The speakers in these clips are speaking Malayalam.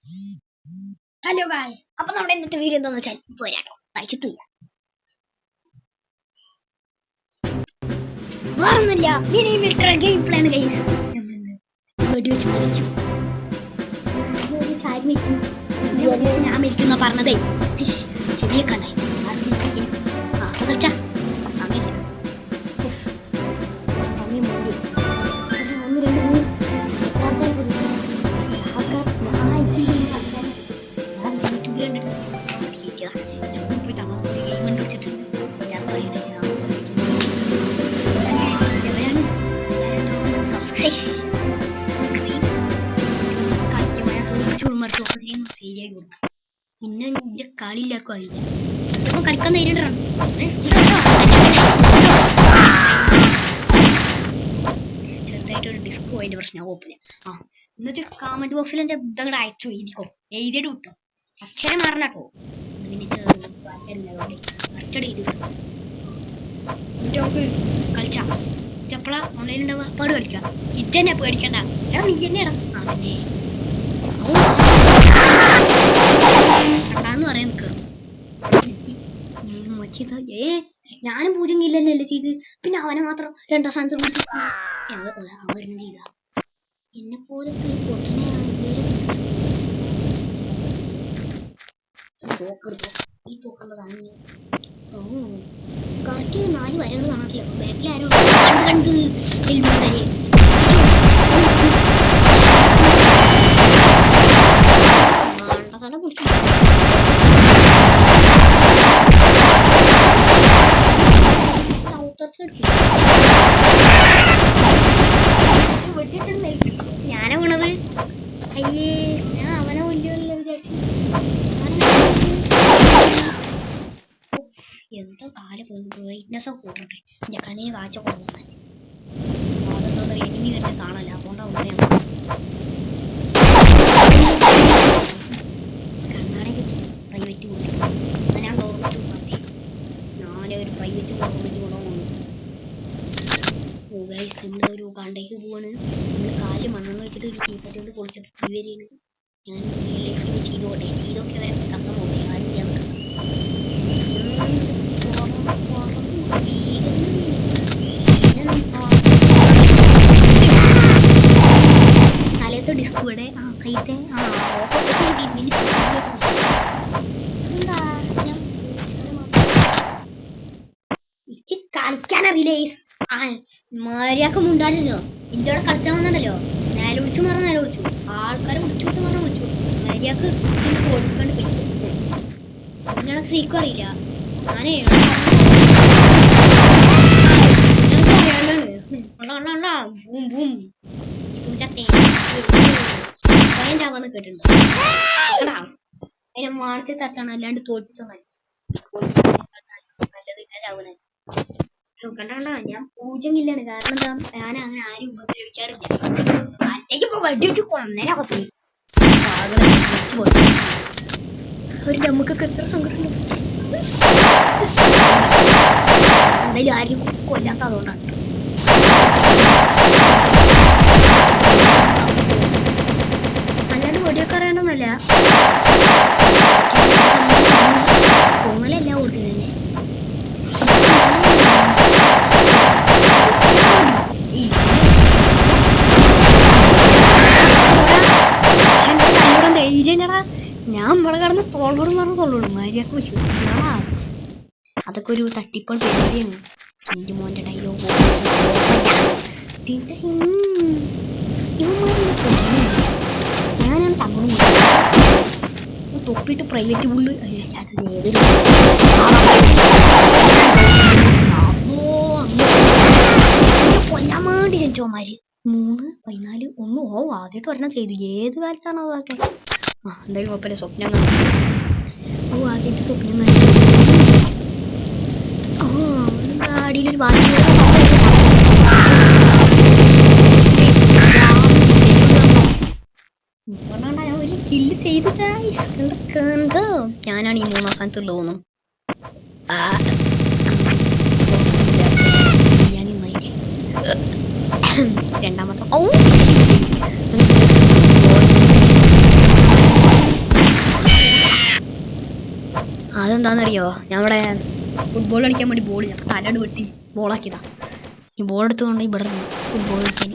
ഹലോ ഗായ്സ്, അപ്പൊ നമ്മുടെ ഇന്നത്തെ വീഡിയോ എന്താണെന്ന് വെച്ചാൽ പോരാട്ടോ കഴിച്ചിട്ടില്ല വേറൊന്നുമില്ല. മിനി മിൽട്ടർ ഗെയിം പ്ലേ ആണ് ഗൈസ്. നമ്മളിന്ന് വെടിവെച്ച് മരിച്ചു. ഞാൻ മരിക്കുന്ന പറഞ്ഞതേ ചെവിയെ കണ്ടായി. കളിച്ചാ സമയമില്ല. സമയം മൂടി 1 2 പിന്നെ ഇതിന്റെ കളിയില്ലാക്കും അറിയില്ല. ഇപ്പൊ കളിക്കാൻ നേരിടണം. ചെറുതായിട്ടൊരു ഡിസ്കോ അതിന്റെ പ്രശ്നം ഓപ്പന്. എന്നിട്ട് കമന്റ് ബോക്സിൽ എന്റെ ഇതങ്ങടെ അയച്ചു എഴുതിക്കോ, എഴുതിയിട്ട് വിട്ടോ. അക്ഷരം മാറണട്ടോ. എന്നിട്ട് കളിച്ചാ എപ്പളാ ഓൺലൈൻ ഉണ്ടാവുക? പാട് കളിക്കാം. ഇതന്നെ പേടിക്കണ്ട. എടാ നീ തന്നെ ഇടാ. അതന്നെ കണ്ടാന്ന് പറയാൻ നിൽക്കുക. ഞാനും 0 കില്ലല്ലേ ചെയ്ത്. പിന്നെ അവനെ മാത്രം 2ാം സ്ഥാനത്ത് അവരെണ്ണം ചെയ്ത എന്നെ പോലത്തെ ഒരു പൊട്ടനെ ഈ തോക്കുന്ന സാധനം. കറക്റ്റ് 4 വരകൾ കാണാറില്ല. ബാക്കിൽ ആരോ കണ്ട് ഞാനാ വീണത്. അയ്യേ, ഞാൻ അവനെ കൊല്ലുമല്ലോ വിചാരിച്ചു. എന്താ കാല ബ്രൈറ്റ്നെസ് ഒക്കെ കൂട്ടട്ടെ. എന്റെ കണ്ണിന് കാഴ്ച കൊണ്ടുവന്നാൽ എനിമി വരുന്നത് കാണാല്ല. അതുകൊണ്ടാണ് കണ്ണാടി പ്രൈവറ്റ് കൊടുത്തു. ഞാൻ ഗവൺമെന്റ് പറഞ്ഞേ ഞാനൊരു പ്രൈവറ്റ് ഗവൺമെന്റ് ഗുണമാണ്. ഒരു കണ്ടേക്ക് പോവാണ്. നമ്മള് കാല് മണ്ണെന്ന് വെച്ചിട്ട് ഒരു തീപ്പറ്റി കൊണ്ട് പൊളിച്ചിട്ട് വരികയാണ്. ഞാൻ റിയൽ ലൈഫിൽ ചെയ്തോട്ടെ. ചെയ്തൊക്കെ വരെ കത്തം പോട്ടെ. ആരും ചെയ്യാൻ തലയത്തെ ഡിസ്ക് ഇവിടെ കൈത്തെ കളിക്കാനറിയില്ലേ? മര്യാദക്ക് മുണ്ടാലോ. എന്റെ അവിടെ കളിച്ചാൽ വന്നല്ലോ. നേരെ വിളിച്ചു പറഞ്ഞ നേരെ വിളിച്ചു. ആൾക്കാരെ വിളിച്ചു വിട്ട് പറഞ്ഞ വിളിച്ചു. മര്യാദക്ക് കൊടുക്കാണ്ട് പോയി. നിങ്ങളെ ഫ്രീക്കും അറിയില്ല. ഞാനേ സ്വയം ചാവാന്ന് കേട്ടിട്ടുണ്ടോ? അതിനെ മാർച്ച് തട്ടാണ്. അല്ലാണ്ട് തോൽപ്പിച്ച നല്ലത്. ചാവണേ കണ്ട ഞാൻ 0 കില്ലാണ്. കാരണം എന്താ, ഞാൻ അങ്ങനെ ആരും ഉപദ്രവിക്കാറില്ല. അല്ലെങ്കിൽ ഇപ്പൊ വെടിവെച്ച് കൊന്നേനെ കൊത്തി ഒരു നമുക്കൊക്കെ എത്ര സങ്കടം. എന്തായാലും ആരും കൊല്ലാത്ത അതുകൊണ്ടാണ്. അല്ലാണ്ട് വെടിയൊക്കെ അറിയണമെന്നല്ല. തോന്നലല്ല ഒറിജിനല്ലേ. ഞാൻ നമ്മളെ കടന്ന് തോളോടും പറഞ്ഞ് തോളോടും മര്യാദക്ക് വെച്ചു. അതൊക്കെ ഒരു തട്ടിപ്പോൾ പരിപാടിയാണ്. എന്റെ മോന്റെ ഡയലോഗ് ഞാനാണ് തങ്ങളും തൊപ്പിട്ട് പ്രൈവറ്റ് പുള്ള് കൊല്ലാൻ വേണ്ടി ജനിച്ചവന്മാര് 3 14 1 ആദ്യമായിട്ട് ഒരെണ്ണം ചെയ്തു. ഏത് കാലത്താണോ അതൊക്കെ? എന്തായാലും കുഴപ്പമില്ല. സ്വപ്നം കണ്ടു. ആദ്യത്തെ സ്വപ്നം കണ്ടു. ഗാഡിയിലൊരു ബാക്കി ഞാൻ ഒരു കില്ല് ചെയ്തു. കണ്ടോ, ഞാനാണ് ഈ 3ാം സ്ഥാനത്തുള്ള തോന്നും. രണ്ടാമത്തെ അതെന്താണെന്നറിയോ, ഞങ്ങളുടെ ഫുട്ബോൾ കളിക്കാൻ വേണ്ടി ബോൾ ഞാൻ തലയോട് വെട്ടി ബോളാക്കിയതാ. ഈ ബോൾ എടുത്തുകൊണ്ട് ഇവിടെ ഫുട്ബോൾ കളിക്കാൻ.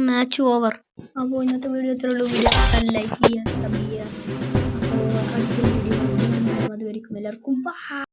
Match over. അപ്പോൾ ഇന്നത്തെ വീഡിയോ ഇത്രയുള്ളൂ. വീഡിയോ ലൈക്ക് ചെയ്യുക, സബ് ചെയ്യുക. അപ്പോൾ അടുത്ത വീഡിയോ അതുവരെയും എല്ലാവർക്കും ബൈ.